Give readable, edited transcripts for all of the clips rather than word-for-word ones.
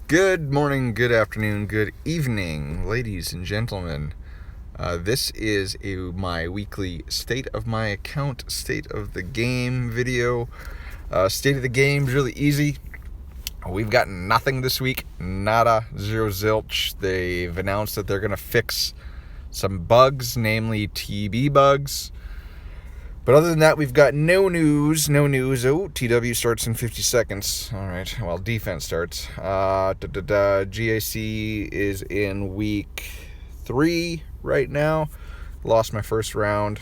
Good morning, good afternoon, good evening, ladies and gentlemen. This is my weekly State of My Account, State of the Game video. State of the Game is really easy. We've got nothing this week, nada, zero zilch. They've announced that they're going to fix some bugs, namely TB bugs. But other than that, we've got no news. Oh, TW starts in 50 seconds. All right, well, defense starts. GAC is in week 3 right now. Lost my first round,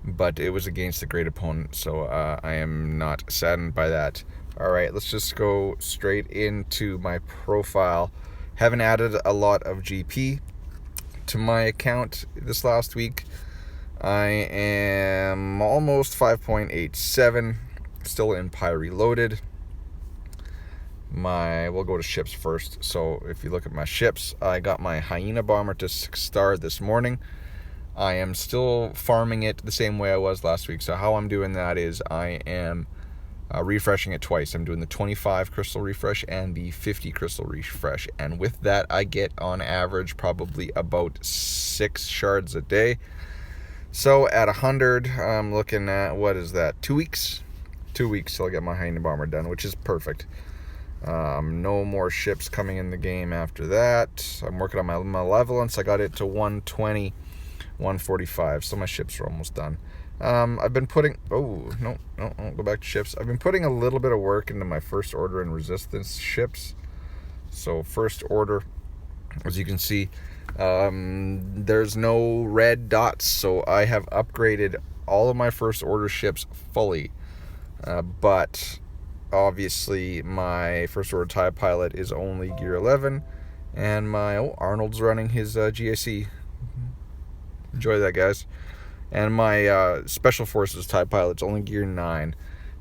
but it was against a great opponent, so I am not saddened by that. All right, let's just go straight into my profile. Haven't added a lot of GP to my account this last week. I am almost 5.87, still in Pi Reloaded. We'll go to ships first. So if you look at my ships, I got my Hyena Bomber to 6-star this morning. I am still farming it the same way I was last week. So how I'm doing that is I am refreshing it twice. I'm doing the 25 crystal refresh and the 50 crystal refresh. And with that, I get on average probably about 6 shards a day. So at 100, I'm looking at, what is that, 2 weeks? 2 weeks till I get my Hyena Bomber done, which is perfect. No more ships coming in the game after that. I'm working on my Malevolence. I got it to 120, 145, so my ships are almost done. I've been putting, no, go back to ships. I've been putting a little bit of work into my First Order and Resistance ships. So First Order, as you can see, there's no red dots, so I have upgraded all of my First Order ships fully, but obviously my First Order TIE pilot is only gear 11, and my Arnold's running his GAC. Enjoy that, guys. And my Special Forces TIE pilot's only gear 9.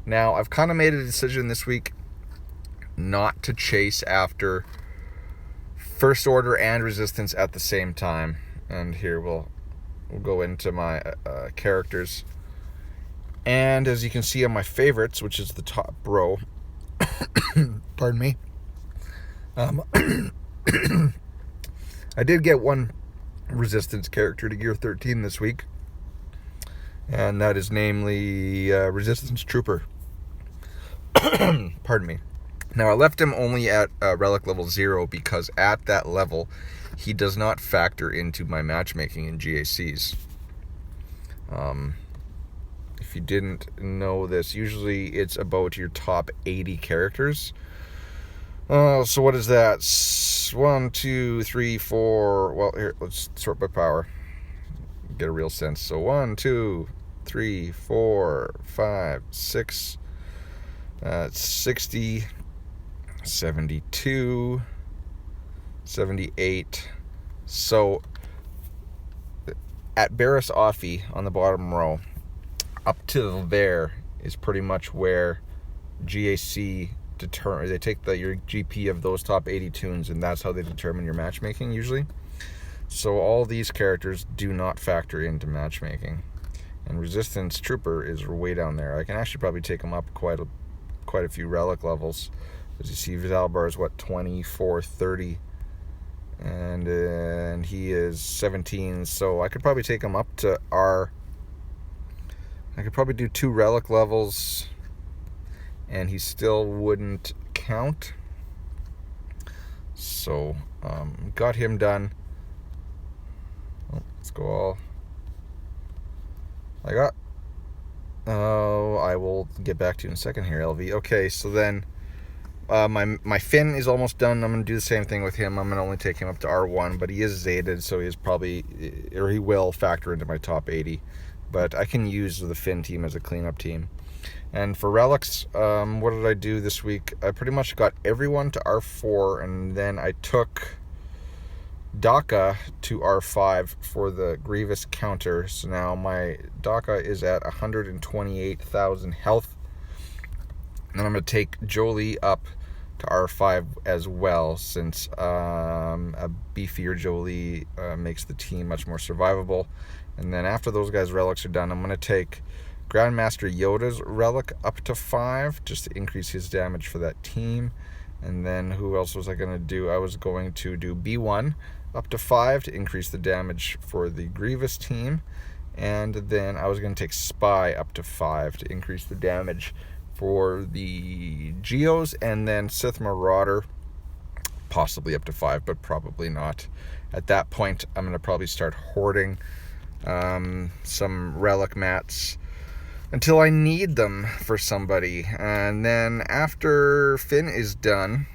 Now, I've kind of made a decision this week not to chase after First Order and Resistance at the same time. And here we'll go into my characters. And as you can see on my favorites, which is the top row, pardon me, I did get one Resistance character to gear 13 this week, and that is namely Resistance Trooper. Pardon me. Now, I left him only at relic level 0 because at that level, he does not factor into my matchmaking in GACs. If you didn't know this, usually it's about your top 80 characters. So what is that? 1, 2, 3, 4. Well, here, let's sort by power. Get a real sense. So 1, 2, 3, 4, 5, 6, 60, 72, 78. So at Barris Offie on the bottom row, up to there is pretty much where GAC they take your GP of those top 80 tunes, and that's how they determine your matchmaking usually. So all these characters do not factor into matchmaking, and Resistance Trooper is way down there. I can actually probably take him up quite a few relic levels. As you see, Vitalbar is 24, 30, and he is 17. So I could probably take him up to R. I could probably do 2 relic levels, and he still wouldn't count. So got him done. Let's go all. I will get back to you in a second here, LV. Okay, so then my Finn is almost done. I'm going to do the same thing with him. I'm going to only take him up to R1, but he is Zated, so he will factor into my top 80. But I can use the Finn team as a cleanup team. And for relics, what did I do this week? I pretty much got everyone to R4, and then I took Daka to R5 for the Grievous counter. So now my Daka is at 128,000 health. And I'm going to take Jolie up to R5 as well, since a beefier Jolie makes the team much more survivable. And then after those guys' relics are done, I'm going to take Grandmaster Yoda's relic up to 5, just to increase his damage for that team. And then who else was I going to do? I was going to do B1 up to 5 to increase the damage for the Grievous team. And then I was going to take Spy up to 5 to increase the damage for the Geos. And then Sith Marauder possibly up to 5, but probably not. At that point, I'm going to probably start hoarding some relic mats until I need them for somebody. And then after Finn is done,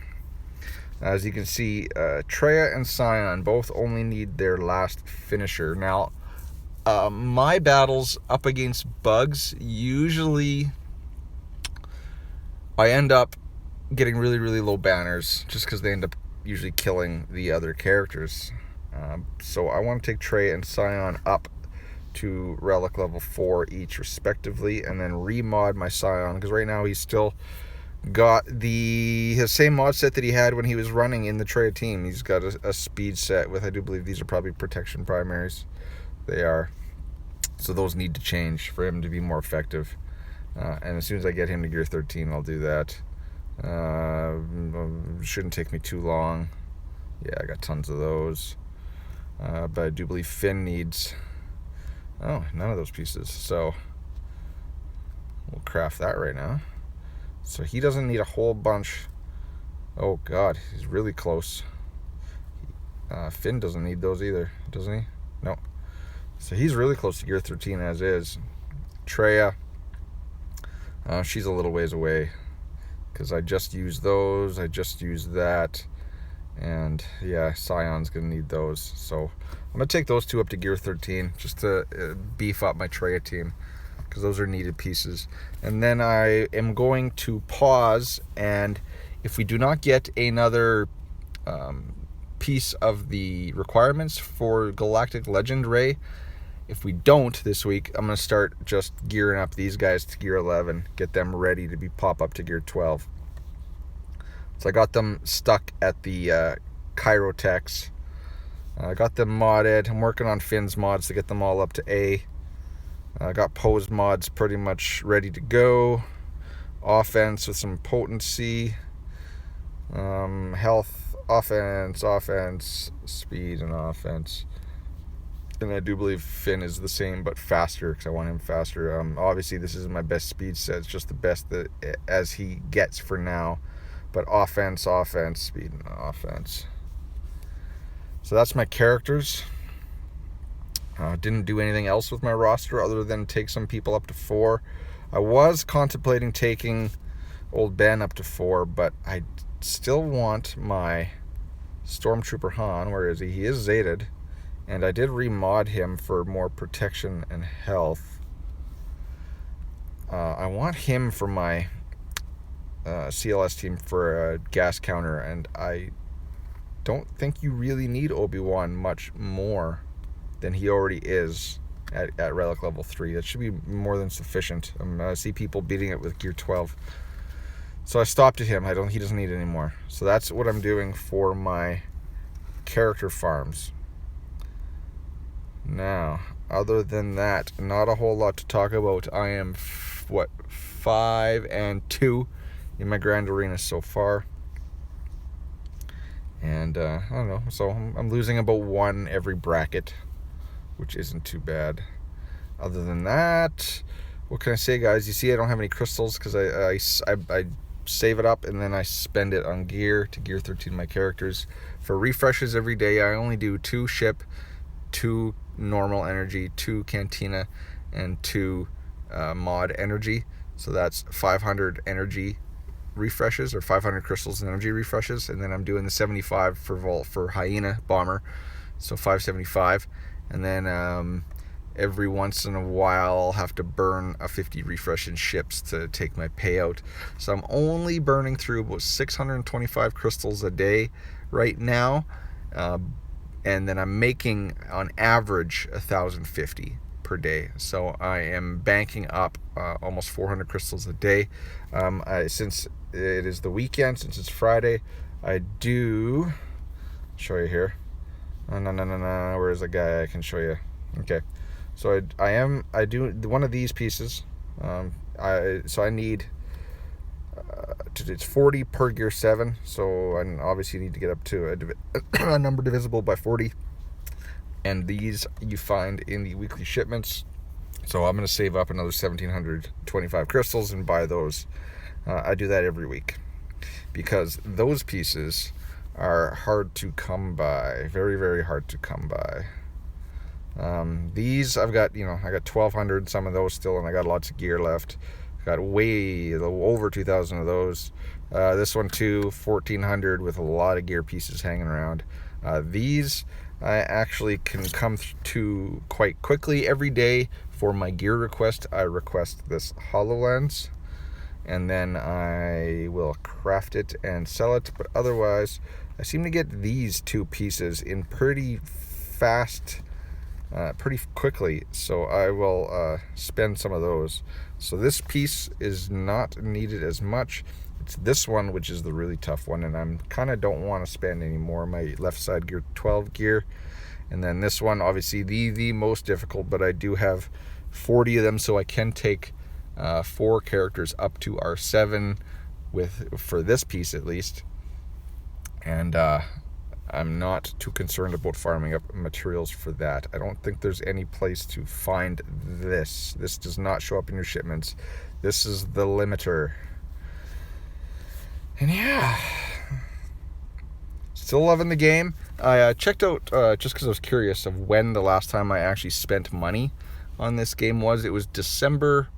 as you can see, Traya and Scion both only need their last finisher. Now, my battles up against bugs, usually I end up getting really, really low banners just because they end up usually killing the other characters. So I want to take Traya and Scion up to relic level 4 each respectively, and then remod my Scion, because right now he's still got his same mod set that he had when he was running in the Traya team. He's got a speed set with, I do believe these are probably protection primaries. They are. So those need to change for him to be more effective. And as soon as I get him to gear 13, I'll do that. Shouldn't take me too long. Yeah, I got tons of those. But I do believe Finn needs... Oh, none of those pieces. So we'll craft that right now. So he doesn't need a whole bunch. Oh god, he's really close. Finn doesn't need those either, doesn't he? No. So he's really close to gear 13 as is. Traya, she's a little ways away, because I just used those, I just used that, and yeah, Scion's gonna need those. So I'm gonna take those two up to gear 13 just to beef up my Traya team, because those are needed pieces. And then I am going to pause, and if we do not get another piece of the requirements for Galactic Legend Ray, if we don't this week, I'm going to start just gearing up these guys to gear 11, get them ready to be pop up to gear 12. So I got them stuck at the Chirotechs. I got them modded. I'm working on Finn's mods to get them all up to A. I got Poe's mods pretty much ready to go. Offense with some potency. Health, offense, speed, and offense. And I do believe Finn is the same, but faster, because I want him faster. Obviously, this isn't my best speed set. It's just the best that as he gets for now. But offense, speed, and offense. So that's my characters. Didn't do anything else with my roster other than take some people up to 4. I was contemplating taking old Ben up to 4, but I still want my Stormtrooper Han. Where is he? He is Zated. And I did remod him for more protection and health. I want him for my CLS team for a gas counter, and I don't think you really need Obi-Wan much more than he already is at relic level 3. That should be more than sufficient. I see people beating it with gear 12. So I stopped at him. He doesn't need it anymore. So that's what I'm doing for my character farms. Now, other than that, not a whole lot to talk about. I am 5-2 in my Grand Arena so far. And I don't know, so I'm losing about 1 every bracket, which isn't too bad. Other than that, what can I say, guys? You see I don't have any crystals because I save it up and then I spend it on gear to gear 13 my characters. For refreshes every day, I only do 2 ship, 2 normal energy, 2 cantina, and 2 mod energy. So that's 500 energy refreshes, or 500 crystals and energy refreshes, and then I'm doing the 75 for Hyena Bomber, so 575, and then every once in a while I'll have to burn a 50 refresh in ships to take my payout. So I'm only burning through about 625 crystals a day right now, and then I'm making on average 1,050 per day. So I am banking up almost 400 crystals a day. Since it is the weekend, since it's Friday, I do show you here. No, where's the guy? I can show you. Okay, so I do one of these pieces. So I need it's 40 per gear 7, so I obviously need to get up to a number divisible by 40, and these you find in the weekly shipments. So I'm going to save up another 1,725 crystals and buy those. I do that every week because those pieces are hard to come by, very, very hard to come by. These I've got, I got 1,200 some of those still, and I got lots of gear left. Got way over 2,000 of those. This one too, 1,400 with a lot of gear pieces hanging around. These I actually can come to quite quickly every day. For my gear request, I request this HoloLens, and then I will craft it and sell it. But otherwise, I seem to get these two pieces in pretty fast, pretty quickly, so I will spend some of those. So this piece is not needed as much. It's this one which is the really tough one, and I'm kind of don't want to spend any more. My left side gear 12 gear, and then this one obviously the most difficult, but I do have 40 of them, so I can take 4 characters up to R7 for this piece at least. And I'm not too concerned about farming up materials for that. I don't think there's any place to find this. This does not show up in your shipments. This is the limiter. And yeah, still loving the game. I checked out, just because I was curious of when the last time I actually spent money on this game was. It was December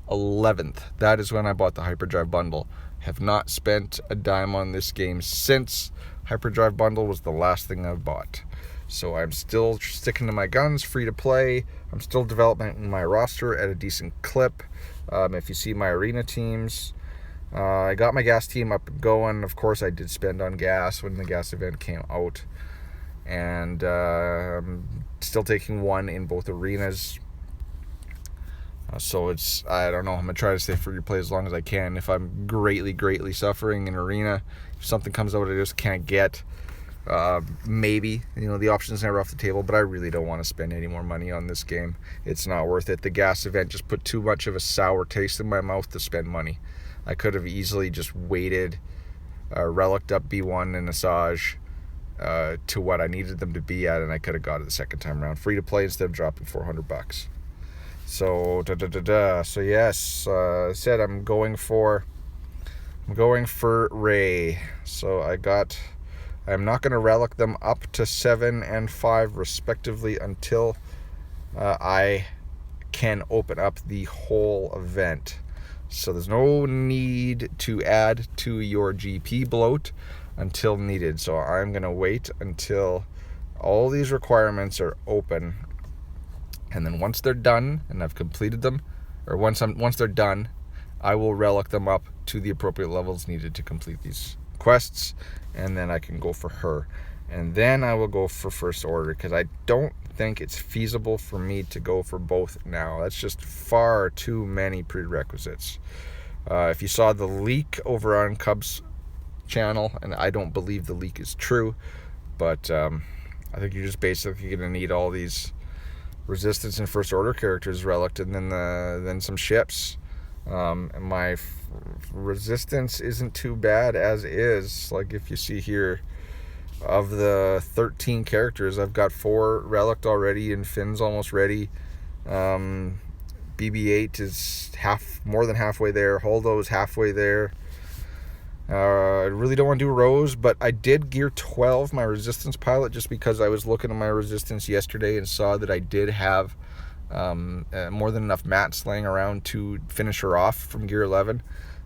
11th. That is when I bought the Hyperdrive bundle. Have not spent a dime on this game since. Hyperdrive bundle was the last thing I bought. So I'm still sticking to my guns, free to play. I'm still developing my roster at a decent clip. If you see my arena teams, I got my gas team up and going. Of course, I did spend on gas when the gas event came out. And I'm still taking 1 in both arenas. So I don't know, I'm going to try to stay free to play as long as I can. If I'm greatly suffering in arena, if something comes out I just can't get, maybe, the option's never off the table, but I really don't want to spend any more money on this game. It's not worth it. The gas event just put too much of a sour taste in my mouth to spend money. I could have easily just waited, reliced up B1 and Asajj to what I needed them to be at, and I could have got it the second time around. Free to play instead of dropping $400. So So yes, I said I'm going for Ray. So I'm not going to relic them up to 7 and 5 respectively until I can open up the whole event. So there's no need to add to your GP bloat until needed. So I'm going to wait until all these requirements are open. And then once they're done, and I've completed them, or once they're done, I will relic them up to the appropriate levels needed to complete these quests, and then I can go for her. And then I will go for First Order, because I don't think it's feasible for me to go for both now. That's just far too many prerequisites. If you saw the leak over on Cub's channel, and I don't believe the leak is true, but I think you're just basically going to need all these Resistance and First Order characters reliced, and then some ships. And my Resistance isn't too bad as is. Like if you see here, of the 13 characters, I've got 4 reliced already, and Finn's almost ready. BB-8 is more than halfway there. Holdo's halfway there. I really don't want to do Rose, but I did gear 12 my Resistance pilot just because I was looking at my Resistance yesterday and saw that I did have more than enough mats laying around to finish her off from gear 11.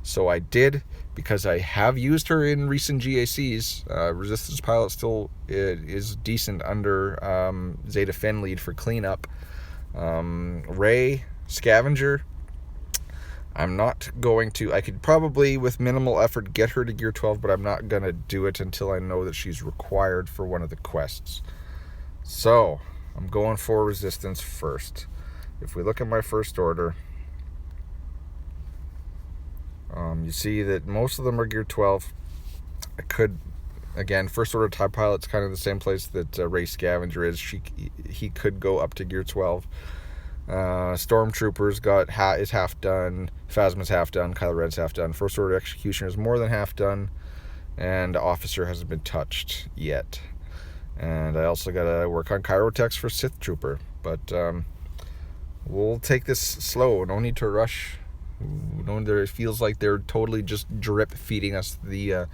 So I did, because I have used her in recent GACs. Resistance pilot still is decent under Zeta Finn lead for cleanup. Ray, Scavenger, I'm not going to. I could probably, with minimal effort, get her to gear 12, but I'm not going to do it until I know that she's required for one of the quests. So, I'm going for Resistance first. If we look at my First Order, you see that most of them are gear 12. I could, again, First Order TIE Pilot's kind of the same place that Ray Scavenger is. He could go up to gear 12. Stormtroopers is half done. Phasma's half done. Kylo Ren's half done. First Order Executioner is more than half done. And Officer hasn't been touched yet. And I also got to work on Chirotex for Sith Trooper. But we'll take this slow. No need to rush. It feels like they're totally just drip feeding us the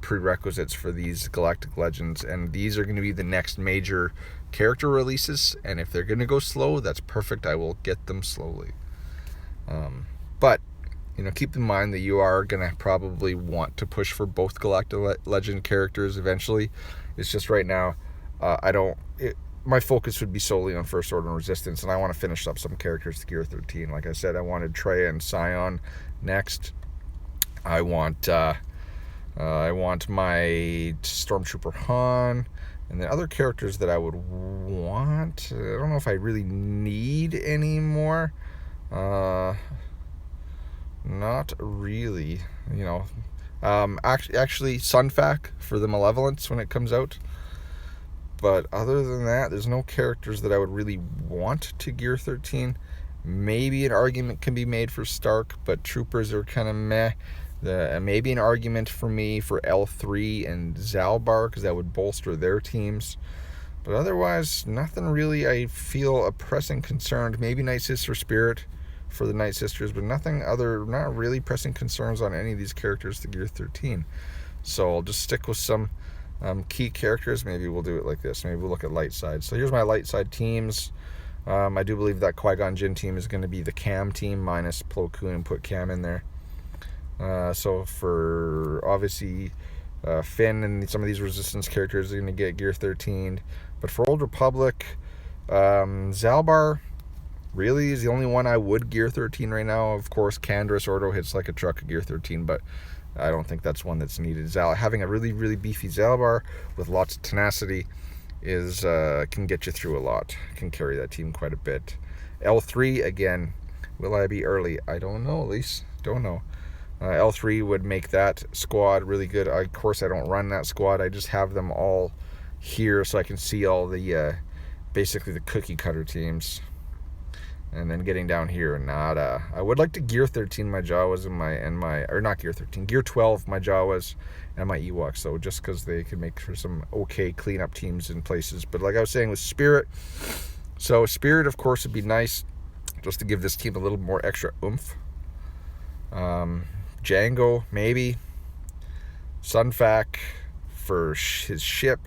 prerequisites for these Galactic Legends. And these are going to be the next major character releases. And if they're going to go slow, that's perfect. I will get them slowly. But keep in mind that you are going to probably want to push for both Galactic Legend characters eventually. It's just right now, my focus would be solely on First Order and Resistance, and I want to finish up some characters to Gear 13. Like I said, I wanted Trey and Scion next. I want my Stormtrooper Han, and the other characters that I would want, I don't know if I really need anymore. Not really, actually Sunfac for the Malevolence when it comes out. But other than that, there's no characters that I would really want to Gear 13. Maybe an argument can be made for Stark, but Troopers are kind of meh. Maybe an argument for me for L3 and Zalbar, because that would bolster their teams. But otherwise, nothing really I feel a pressing concern. Maybe Night Sister Spirit for the Night Sisters, but not really pressing concerns on any of these characters to Gear 13. So I'll just stick with some key characters. Maybe we'll do it like this. Maybe we'll look at light side. So here's my light side teams. I do believe that Qui-Gon Jinn team is going to be the Cam team minus Plo Koon and put Cam in there. So for obviously Finn and some of these Resistance characters are going to get Gear 13. But for Old Republic, Zalbar really is the only one I would Gear 13 right now. Of course, Canderous Ordo hits like a truck at Gear 13, but I don't think that's one that's needed. Having a really, really beefy Zalbar with lots of tenacity can get you through a lot. Can carry that team quite a bit. L3, again, will I be early? I don't know, Elise. Don't know. L3 would make that squad really good. Of course, I don't run that squad. I just have them all here so I can see all the, basically the cookie cutter teams. And then getting down here, nada. I would like to Gear 13 my Jawas or not Gear 13, Gear 12 my Jawas and my Ewoks, so just because they could make for some okay cleanup teams in places. But like I was saying with Spirit, so Spirit of course would be nice just to give this team a little more extra oomph. Django, maybe. Sunfac for his ship.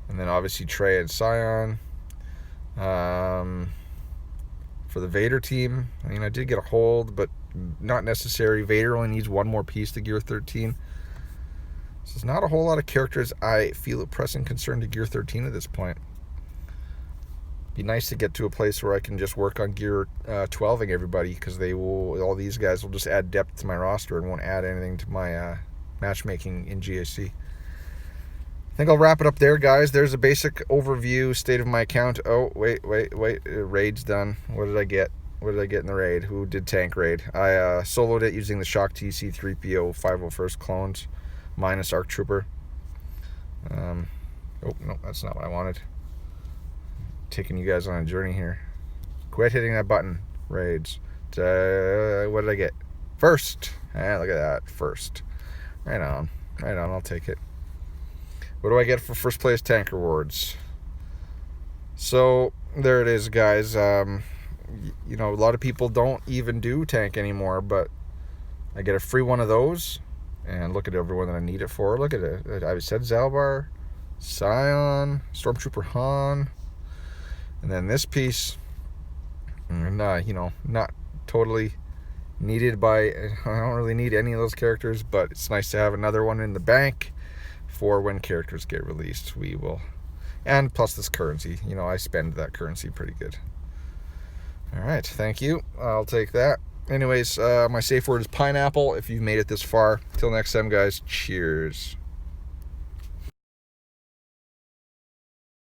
And then obviously Trey and Scion. For the Vader team, I did get a hold, but not necessary. Vader only needs one more piece to Gear 13. So there's not a whole lot of characters I feel a pressing concern to Gear 13 at this point. Be nice to get to a place where I can just work on Gear 12ing everybody, because all these guys will just add depth to my roster and won't add anything to my matchmaking in GAC. I think I'll wrap it up there, guys. There's a basic overview, state of my account. Oh, wait. Raid's done. What did I get? What did I get in the raid? Who did tank raid? I soloed it using the Shock TC 3PO 501st clones minus ARC Trooper. Oh, no, that's not what I wanted. Taking you guys on a journey here. Quit hitting that button. Raids. What did I get? First. Look at that. First. Right on. I'll take it. What do I get for first place tank rewards? So there it is, guys. A lot of people don't even do tank anymore, but I get a free one of those. And look at everyone that I need it for. Look at it. I said Zalbar, Scion, Stormtrooper Han, and then this piece. Not totally needed by. I don't really need any of those characters, but it's nice to have another one in the bank for when characters get released. We will, and plus this currency, I spend that currency pretty good. All right, thank you. I'll take that. Anyways, my safe word is pineapple if you've made it this far. Till next time, guys, cheers.